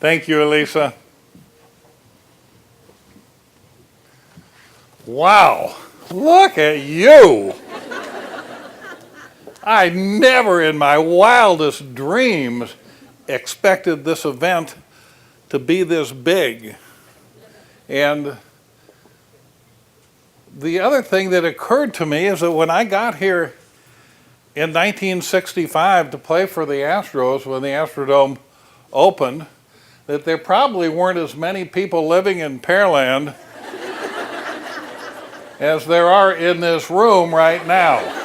Thank you, Elisa. Wow, look at you. I never in my wildest dreams expected this event to be this big. And the other thing that occurred to me is that when I got here in 1965 to play for the Astros, when the Astrodome opened, that there probably weren't as many people living in Pearland as there are in this room right now.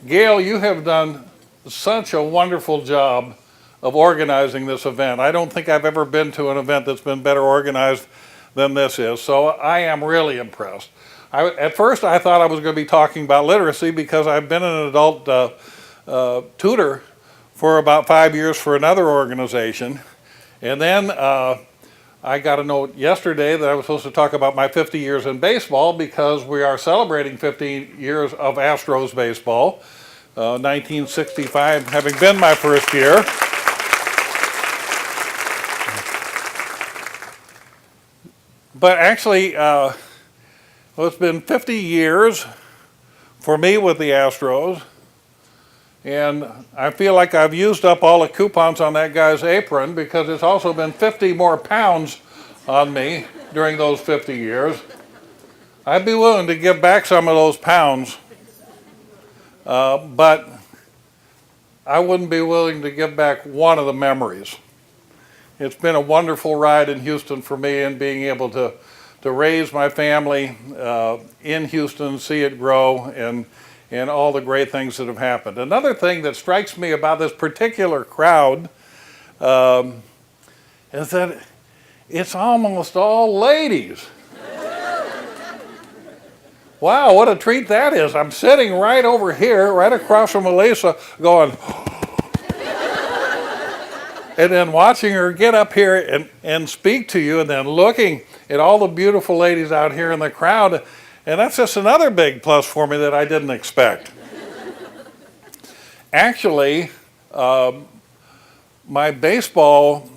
Gail, you have done such a wonderful job of organizing this event. I don't think I've ever been to an event that's been better organized than this is, so I am really impressed. At first I thought I was going to be talking about literacy because I've been an adult tutor for about 5 years for another organization, and then I got a note yesterday that I was supposed to talk about my 50 years in baseball because we are celebrating 50 years of Astros baseball, 1965 having been my first year. But actually, well, it's been 50 years for me with the Astros, and I feel like I've used up all the coupons on that guy's apron because it's also been 50 more pounds on me during those 50 years. I'd be willing to give back some of those pounds, but I wouldn't be willing to give back one of the memories. It's been a wonderful ride in Houston for me, and being able to raise my family in Houston, see it grow, and all the great things that have happened. Another thing that strikes me about this particular crowd is that it's almost all ladies. Wow, what a treat that is. I'm sitting right over here, right across from Elisa, going, and then watching her get up here and speak to you, and then looking at all the beautiful ladies out here in the crowd. And that's just another big plus for me that I didn't expect. Actually, my baseball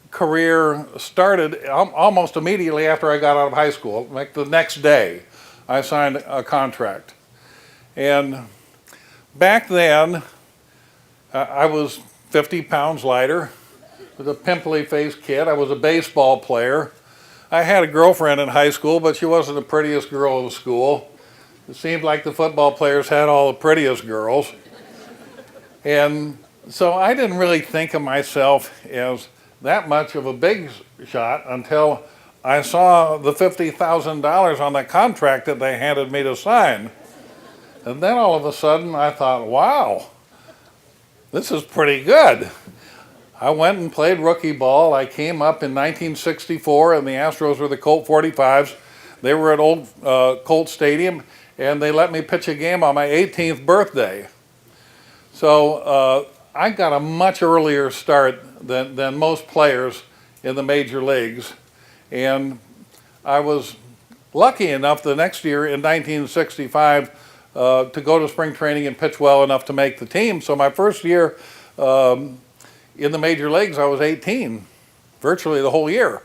career started almost immediately after I got out of high school. Like the next day, I signed a contract. And back then, I was 50 pounds lighter, was a pimply-faced kid. I was a baseball player. I had a girlfriend in high school, but she wasn't the prettiest girl in the school. It seemed like the football players had all the prettiest girls. And so I didn't really think of myself as that much of a big shot until I saw the $50,000 on the contract that they handed me to sign. And then all of a sudden I thought, wow, this is pretty good. I went and played rookie ball. I came up in 1964, and the Astros were the Colt 45s. They were at old Colt Stadium, and they let me pitch a game on my 18th birthday. So I got a much earlier start than most players in the major leagues. And I was lucky enough the next year in 1965 to go to spring training and pitch well enough to make the team. So my first year in the major leagues, I was 18, virtually the whole year.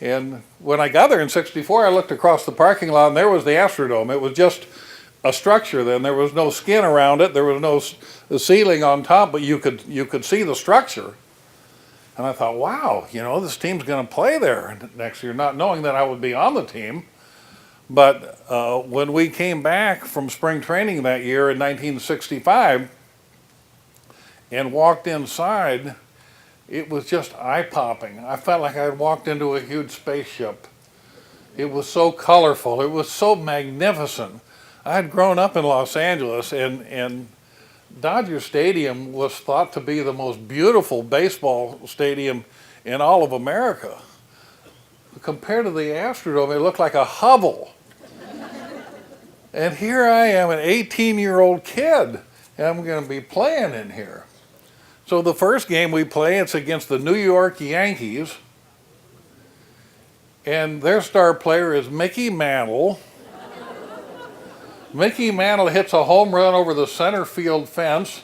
And when I got there in '64, I looked across the parking lot, and there was the Astrodome. It was just a structure then. There was no skin around it. There was no ceiling on top, but you could see the structure. And I thought, wow, you know, this team's going to play there next year, not knowing that I would be on the team. But when we came back from spring training that year in 1965 and walked inside, it was just eye-popping. I felt like I had walked into a huge spaceship. It was so colorful. It was so magnificent. I had grown up in Los Angeles, and Dodger Stadium was thought to be the most beautiful baseball stadium in all of America. Compared to the Astrodome, it looked like a hovel. And here I am, an 18-year-old kid, and I'm going to be playing in here. So the first game we play, it's against the New York Yankees, and their star player is Mickey Mantle. Mickey Mantle hits a home run over the center field fence,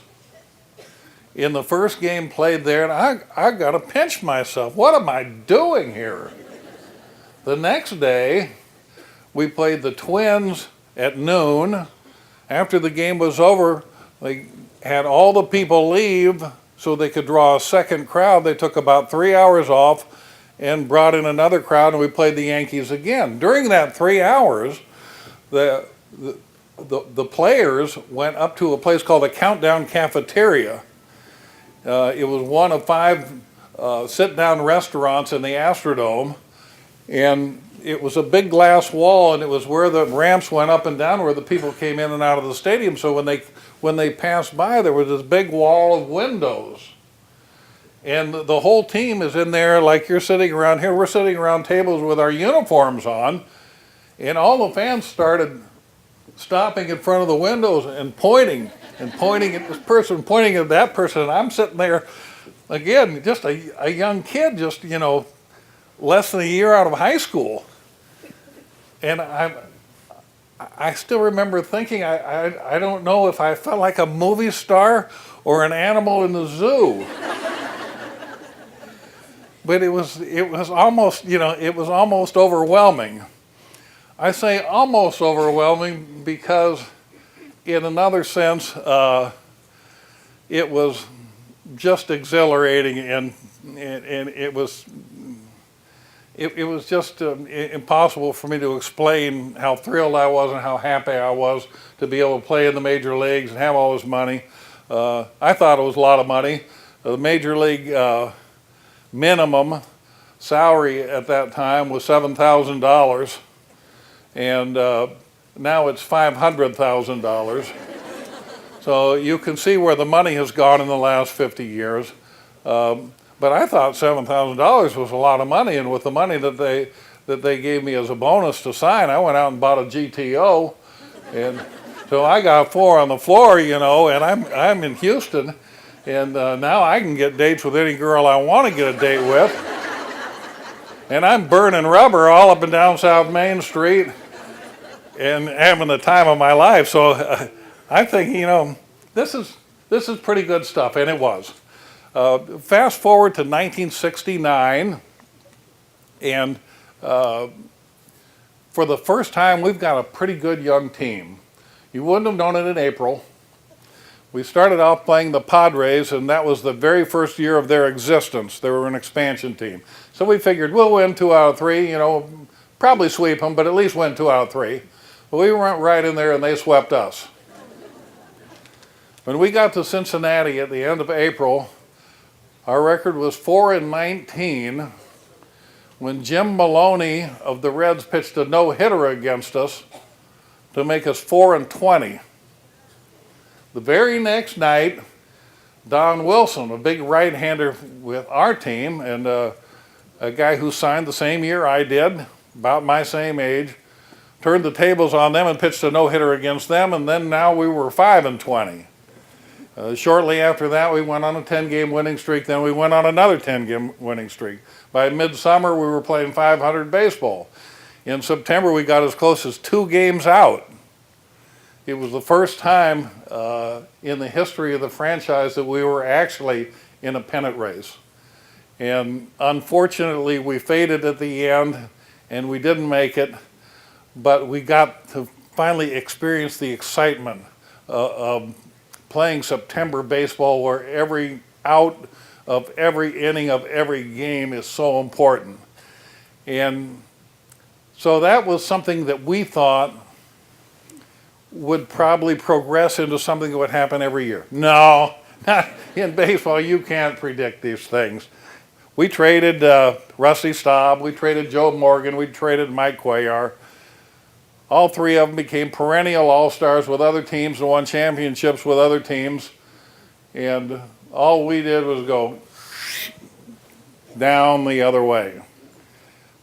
in the first game played there, and I got to pinch myself. What am I doing here? The next day, we played the Twins at noon. After the game was over, they had all the people leave so they could draw a second crowd. They took about 3 hours off and brought in another crowd, and we played the Yankees again. During that 3 hours, the players went up to a place called the Countdown Cafeteria. It was one of 5 sit-down restaurants in the Astrodome, and it was a big glass wall, and it was where the ramps went up and down, where the people came in and out of the stadium. So when they passed by, there was this big wall of windows. And the whole team is in there like you're sitting around here. We're sitting around tables with our uniforms on, and all the fans started stopping in front of the windows and pointing at this person, pointing at that person. And I'm sitting there, again, just a young kid, just, less than a year out of high school. And I still remember thinking, I don't know if I felt like a movie star or an animal in the zoo. But it was almost, it was almost overwhelming. I say almost overwhelming because in another sense, it was just exhilarating, and it was just impossible for me to explain how thrilled I was and how happy I was to be able to play in the major leagues and have all this money. I thought it was a lot of money. The major league minimum salary at that time was $7,000, and now it's $500,000. So you can see where the money has gone in the last 50 years. But I thought $7,000 was a lot of money, and with the money that they gave me as a bonus to sign, I went out and bought a GTO, and so I got 4 on the floor, and I'm in Houston, and now I can get dates with any girl I want to get a date with, and I'm burning rubber all up and down South Main Street, and having the time of my life. So I think this is pretty good stuff, and it was. Fast forward to 1969, and for the first time, we've got a pretty good young team. You wouldn't have known it in April. We started off playing the Padres, and that was the very first year of their existence. They were an expansion team. So we figured we'll win 2 out of 3, probably sweep them, but at least win 2 out of 3. But we went right in there, and they swept us. When we got to Cincinnati at the end of April, our record was 4-19 when Jim Maloney of the Reds pitched a no-hitter against us to make us 4-20. The very next night, Don Wilson, a big right-hander with our team, and a guy who signed the same year I did, about my same age, turned the tables on them and pitched a no-hitter against them, and then now we were 5-20. Shortly after that, we went on a 10-game winning streak. Then we went on another 10-game winning streak. By midsummer, we were playing .500 baseball. In September, we got as close as 2 games out. It was the first time in the history of the franchise that we were actually in a pennant race. And unfortunately, we faded at the end, and we didn't make it. But we got to finally experience the excitement of playing September baseball, where every out of every inning of every game is so important. And so that was something that we thought would probably progress into something that would happen every year. No, in baseball, you can't predict these things. We traded Rusty Staub, we traded Joe Morgan, we traded Mike Cuellar. All 3 of them became perennial all-stars with other teams and won championships with other teams. And all we did was go down the other way.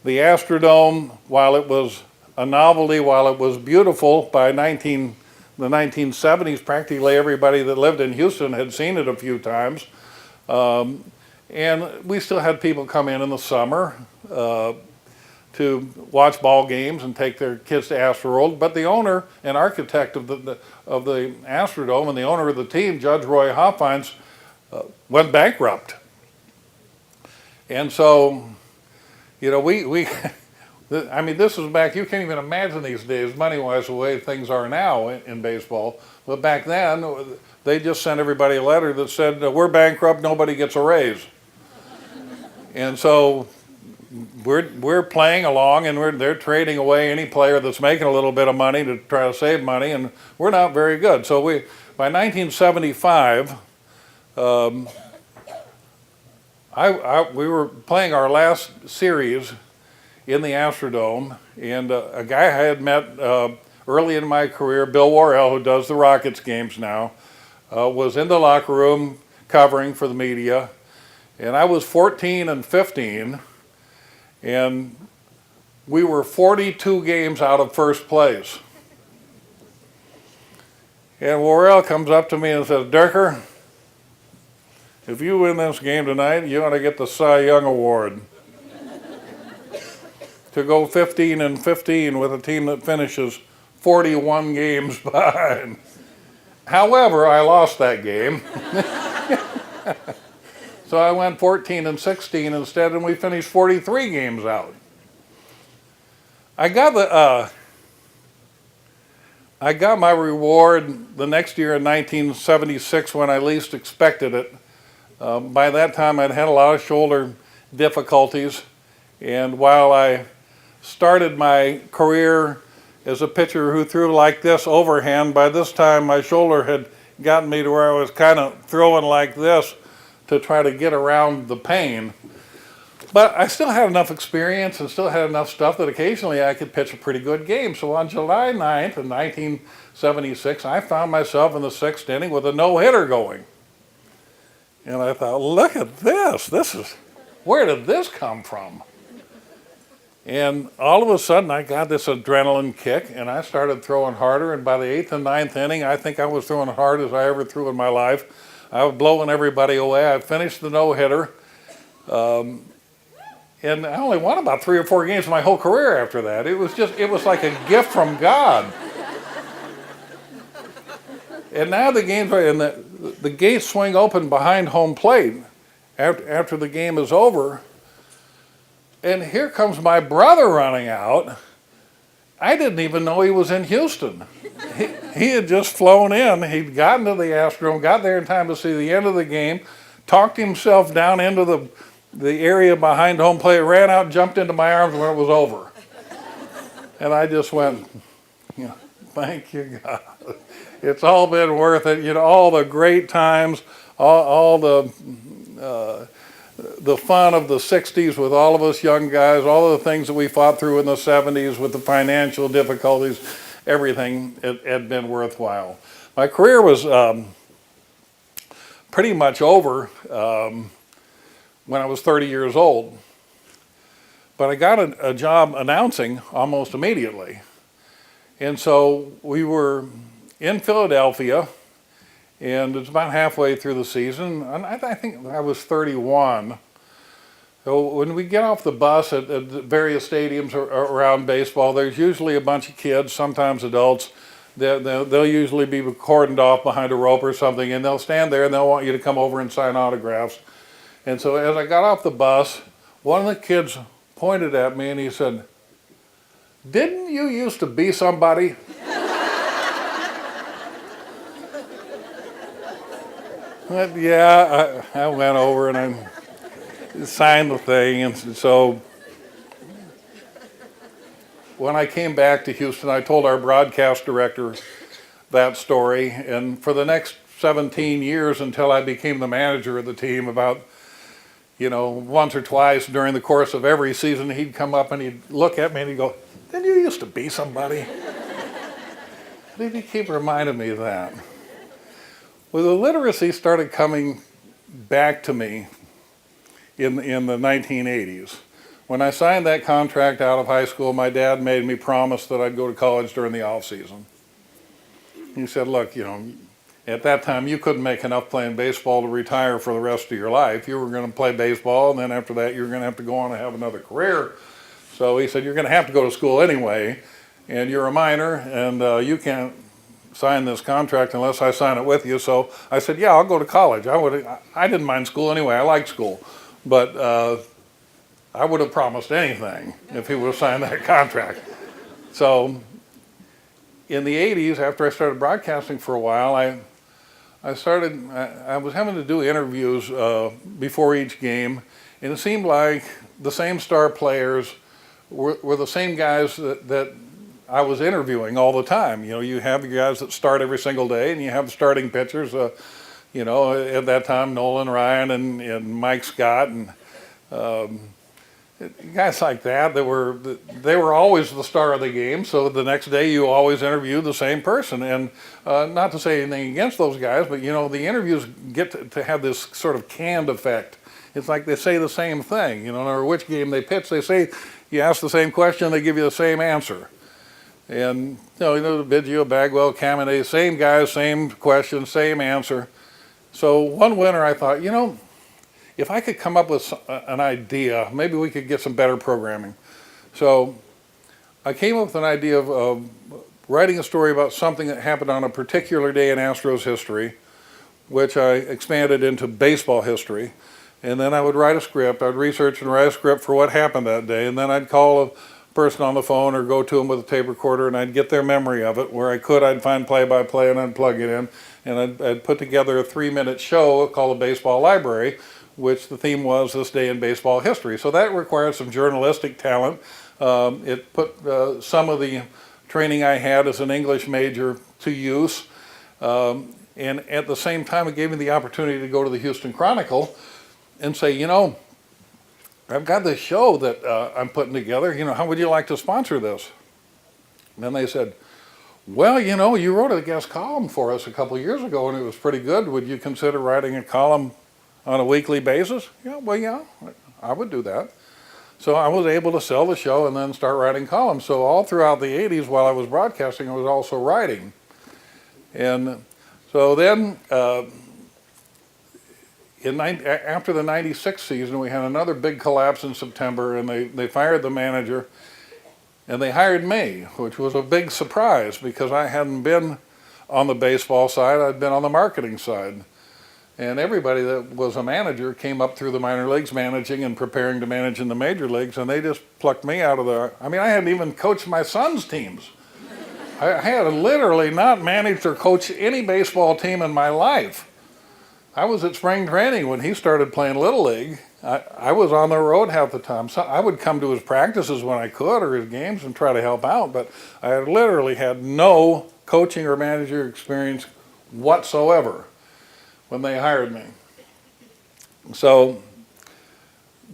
The Astrodome, while it was a novelty, while it was beautiful, by the 1970s, practically everybody that lived in Houston had seen it a few times. And we still had people come in the summer to watch ball games and take their kids to Astroworld. But the owner and architect of the Astrodome and the owner of the team, Judge Roy Hoffines, went bankrupt. And so, I mean, this is back, you can't even imagine these days, money-wise, the way things are now in baseball. But back then, they just sent everybody a letter that said, we're bankrupt, nobody gets a raise. And so we're playing along, and they're trading away any player that's making a little bit of money to try to save money, and we're not very good. So by 1975, we were playing our last series in the Astrodome, and a guy I had met early in my career, Bill Worrell, who does the Rockets games now, was in the locker room covering for the media, and I was 14 and 15, and we were 42 games out of first place. And Worrell comes up to me and says, Dierker, if you win this game tonight, you ought to get the Cy Young Award. To go 15 and 15 with a team that finishes 41 games behind. However, I lost that game. So I went 14 and 16 instead, and we finished 43 games out. I got my reward the next year in 1976 when I least expected it. By that time, I'd had a lot of shoulder difficulties, and while I started my career as a pitcher who threw like this overhand, by this time my shoulder had gotten me to where I was kind of throwing like this to try to get around the pain. But I still had enough experience and still had enough stuff that occasionally I could pitch a pretty good game. So on July 9th in 1976, I found myself in the sixth inning with a no-hitter going. And I thought, look at this. Where did this come from? And all of a sudden, I got this adrenaline kick, and I started throwing harder. And by the eighth and ninth inning, I think I was throwing as hard as I ever threw in my life. I was blowing everybody away. I finished the no-hitter. And I only won about 3 or 4 games my whole career after that. It was like a gift from God. And now the games are in the gates swing open behind home plate after the game is over. And here comes my brother running out. I didn't even know he was in Houston. He had just flown in. He'd gotten to the Astrodome, got there in time to see the end of the game, talked himself down into the area behind home plate, ran out, jumped into my arms when it was over. And I just went, thank you, God. It's all been worth it. All the great times, all the fun of the 60s with all of us young guys, all of the things that we fought through in the 70s with the financial difficulties, everything had been worthwhile. My career was pretty much over when I was 30 years old. But I got a job announcing almost immediately. And so we were in Philadelphia, and it's about halfway through the season, and I think I was 31. So when we get off the bus at various stadiums around baseball, there's usually a bunch of kids, sometimes adults. They'll usually be cordoned off behind a rope or something, and they'll stand there and they'll want you to come over and sign autographs. And so as I got off the bus, one of the kids pointed at me and he said, "Didn't you used to be somebody?" Yeah, I went over and I signed the thing. And so when I came back to Houston, I told our broadcast director that story. And for the next 17 years until I became the manager of the team, about once or twice during the course of every season, he'd come up and he'd look at me and he'd go, "Didn't you used to be somebody?" He'd keep reminding me of that. Well, the literacy started coming back to me in the 1980s. When I signed that contract out of high school, my dad made me promise that I'd go to college during the off season. He said, "Look, at that time you couldn't make enough playing baseball to retire for the rest of your life. You were going to play baseball, and then after that you were going to have to go on and have another career. So he said, you're going to have to go to school anyway, and you're a minor, and you can't sign this contract unless I sign it with you. So I said, yeah, I'll go to college. I didn't mind school anyway. I liked school. But I would have promised anything if he would have signed that contract. So in the 80s, after I started broadcasting for a while, I was having to do interviews before each game, and it seemed like the same star players were the same guys that I was interviewing all the time. You know, you have the guys that start every single day, and you have the starting pitchers. You know, at that time, Nolan Ryan and Mike Scott and guys like that. They were always the star of the game. So the next day, you always interview the same person. And not to say anything against those guys, but you know, the interviews get to have this sort of canned effect. It's like they say the same thing. You know, no matter which game they pitch, they say, you ask the same question, they give you the same answer. And you know, Biggio, Bagwell, Caminay, same guys, same question, same answer. So one winter I thought, you know, if I could come up with an idea, maybe we could get some better programming. So I came up with an idea of writing a story about something that happened on a particular day in Astros history, which I expanded into baseball history. And then I would write a script. I'd research and write a script for what happened that day. And then I'd call a person on the phone or go to them with a tape recorder, and I'd get their memory of it. Where I could, I'd find play-by-play and I'd plug it in. And I'd put together a 3-minute show called a Baseball Library, which the theme was This Day in Baseball History. So that required some journalistic talent. It put some of the training I had as an English major to use. And at the same time, it gave me the opportunity to go to the Houston Chronicle and say, you know, I've got this show that I'm putting together. You know, how would you like to sponsor this? And then they said, well, you know, you wrote a guest column for us a couple of years ago and it was pretty good. Would you consider writing a column on a weekly basis? Yeah, well, yeah, I would do that. So I was able to sell the show and then start writing columns. So all throughout the 80s while I was broadcasting, I was also writing. And so then after the 96 season, we had another big collapse in September, and they fired the manager, and they hired me, which was a big surprise because I hadn't been on the baseball side, I'd been on the marketing side. And everybody that was a manager came up through the minor leagues managing and preparing to manage in the major leagues, and they just plucked me out of the, I mean, I hadn't even coached my son's teams. I had literally not managed or coached any baseball team in my life. I was at spring training when he started playing Little League. I was on the road half the time. So I would come to his practices when I could or his games and try to help out, but I literally had no coaching or manager experience whatsoever when they hired me. So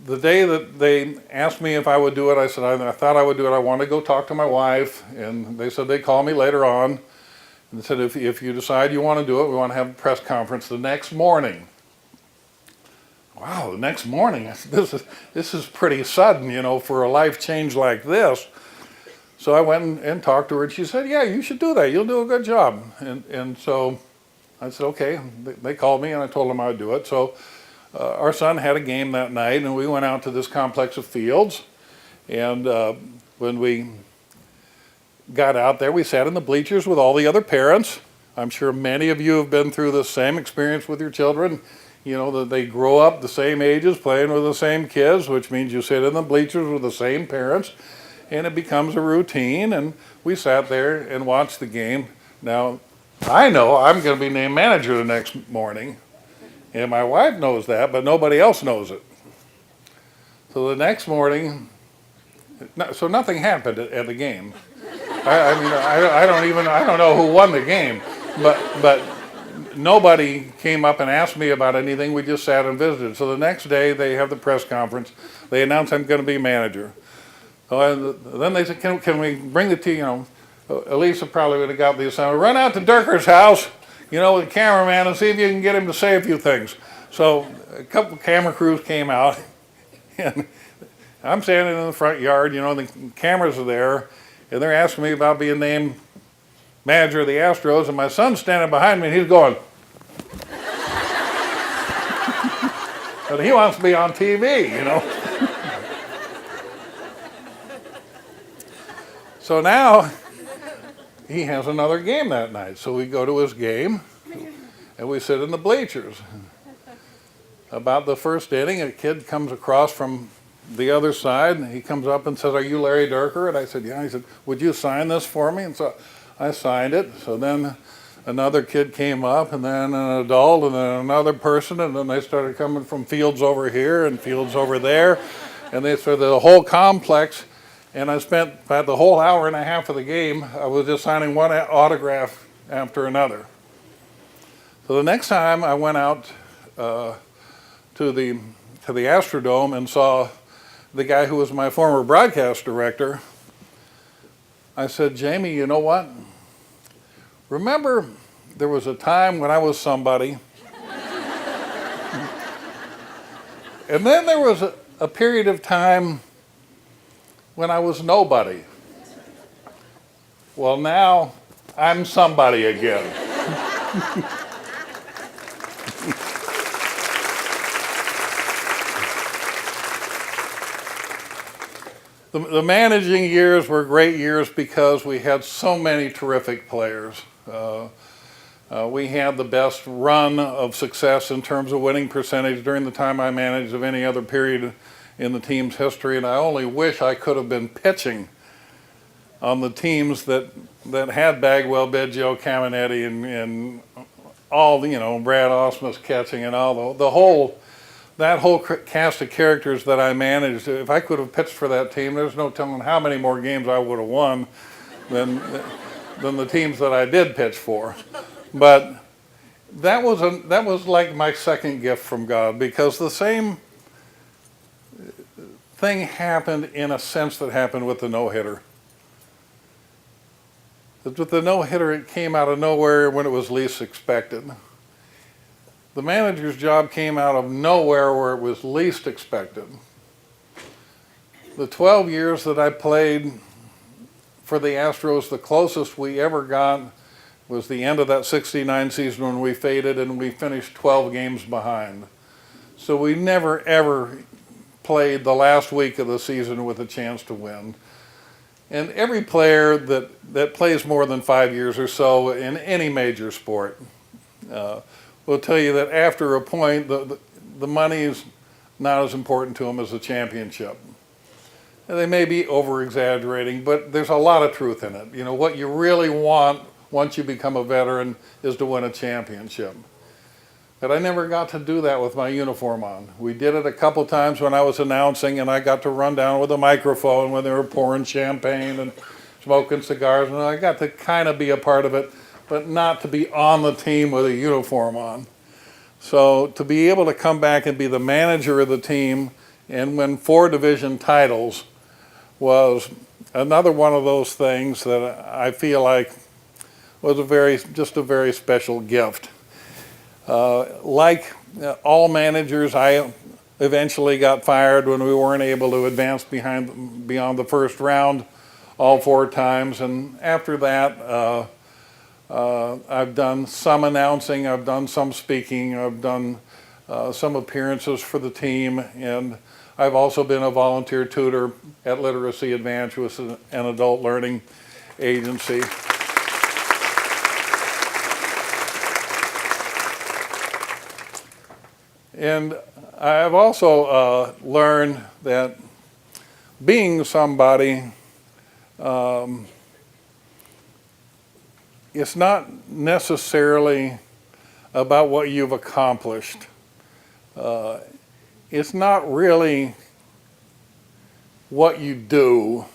the day that they asked me if I would do it, I said I thought I would do it. I wanted to go talk to my wife, and they said they'd call me later on. And said, if you decide you want to do it, we want to have a press conference the next morning. Wow, the next morning? This is pretty sudden, you know, for a life change like this. So I went and talked to her, and she said, yeah, you should do that. You'll do a good job. And so I said, okay. They called me, and I told them I would do it. So our son had a game that night, and we went out to this complex of fields. And when we got out there, we sat in the bleachers with all the other parents. I'm sure many of you have been through the same experience with your children. You know, that they grow up the same ages, playing with the same kids, which means you sit in the bleachers with the same parents, and it becomes a routine. And we sat there and watched the game. Now, I know I'm going to be named manager the next morning, and my wife knows that, but nobody else knows it. So the next morning, so nothing happened at the game. I don't know who won the game, but nobody came up and asked me about anything. We just sat and visited. So the next day they have the press conference. They announce I'm going to be manager. So then they said, can we bring the team? You know, Elisa probably would have got the assignment. Run out to Dierker's house, you know, with the cameraman and see if you can get him to say a few things. So a couple of camera crews came out, and I'm standing in the front yard. You know, the cameras are there. And they're asking me about being named manager of the Astros, and my son's standing behind me, and he's going. But he wants to be on TV, you know. So now, he has another game that night. So we go to his game, and we sit in the bleachers. About the first inning, a kid comes across from the other side, and he comes up and says, "Are you Larry Dierker?" And I said, "Yeah." He said, "Would you sign this for me?" And so I signed it. So then another kid came up, and then an adult, and then another person, and then they started coming from fields over here and fields over there, and they started the whole complex. And I spent about the whole hour and a half of the game, I was just signing one autograph after another. So the next time I went out to the Astrodome and saw the guy who was my former broadcast director, I said, "Jamie, you know what? Remember there was a time when I was somebody, and then there was a period of time when I was nobody. Well, now I'm somebody again." The managing years were great years because we had so many terrific players. We had the best run of success in terms of winning percentage during the time I managed of any other period in the team's history, and I only wish I could have been pitching on the teams that had Bagwell, Biggio, Caminetti, and all the, Brad Osmus catching and all that whole cast of characters that I managed. If I could have pitched for that team, there's no telling how many more games I would have won than the teams that I did pitch for. But that was like my second gift from God, because the same thing happened in a sense that happened with the no-hitter. With the no-hitter, it came out of nowhere when it was least expected. The manager's job came out of nowhere where it was least expected. The 12 years that I played for the Astros, the closest we ever got was the end of that '69 season when we faded and we finished 12 games behind. So we never ever played the last week of the season with a chance to win. And every player that plays more than 5 years or so in any major sport will tell you that after a point, the money is not as important to them as the championship. And they may be over-exaggerating, but there's a lot of truth in it. What you really want once you become a veteran is to win a championship. But I never got to do that with my uniform on. We did it a couple times when I was announcing, and I got to run down with a microphone when they were pouring champagne and smoking cigars, and I got to kind of be a part of it, but not to be on the team with a uniform on. So to be able to come back and be the manager of the team and win 4 division titles was another one of those things that I feel like was just a very special gift. Like all managers, I eventually got fired when we weren't able to advance beyond the first round all 4 times, and after that I've done some announcing, I've done some speaking, I've done some appearances for the team, and I've also been a volunteer tutor at Literacy Advance, which is an adult learning agency. And I've also learned that being somebody, it's not necessarily about what you've accomplished. It's not really what you do,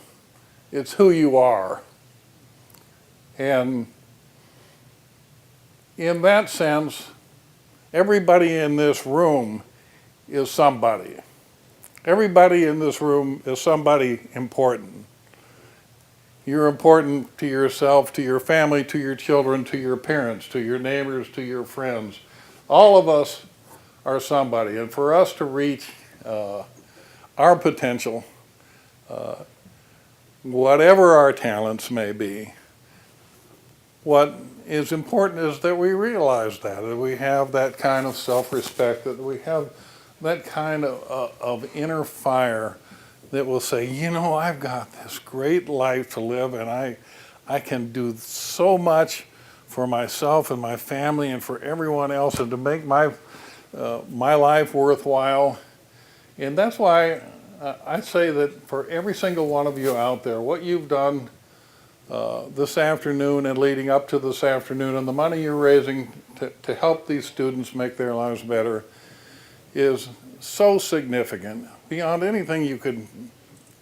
it's who you are. And in that sense, everybody in this room is somebody. Everybody in this room is somebody important. You're important to yourself, to your family, to your children, to your parents, to your neighbors, to your friends. All of us are somebody. And for us to reach our potential, whatever our talents may be, what is important is that we realize that we have that kind of self-respect, that we have that kind of inner fire that will say, I've got this great life to live, and I can do so much for myself and my family and for everyone else, and to make my life worthwhile. And that's why I say that for every single one of you out there, what you've done this afternoon and leading up to this afternoon, and the money you're raising to help these students make their lives better, is so significant, beyond anything you could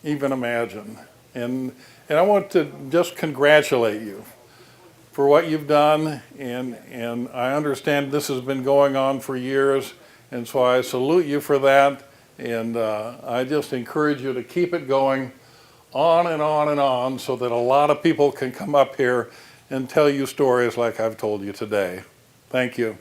even imagine. And I want to just congratulate you for what you've done, and I understand this has been going on for years, and so I salute you for that, and I just encourage you to keep it going on and on and on, so that a lot of people can come up here and tell you stories like I've told you today. Thank you.